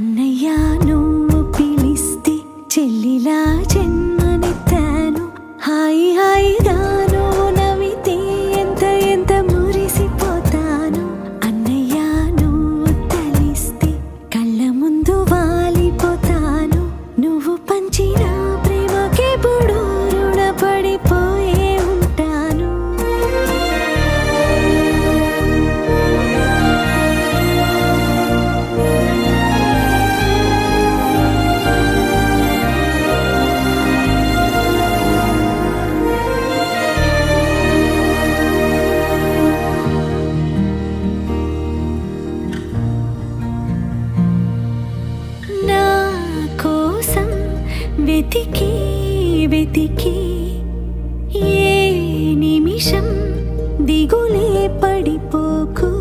అన్నయ్యా నువ్వు పిలిస్తే చెల్లిలా జన్మనెత్తాను. హాయి హాయిగా నువ్వు నవ్వితే ఎంత ఎంత మురిసిపోతాను. అన్నయ్యా నువ్వు తలిస్తే కళ్ళ ముందు వాలిపోతాను. నువ్వు పంచిన ప్రేమకెప్పుడు రుణపడిపోయే ఉంటాను. నా కోసం వెతికి వెతికి ఏ నిమిషం దిగులే పడిపోకు.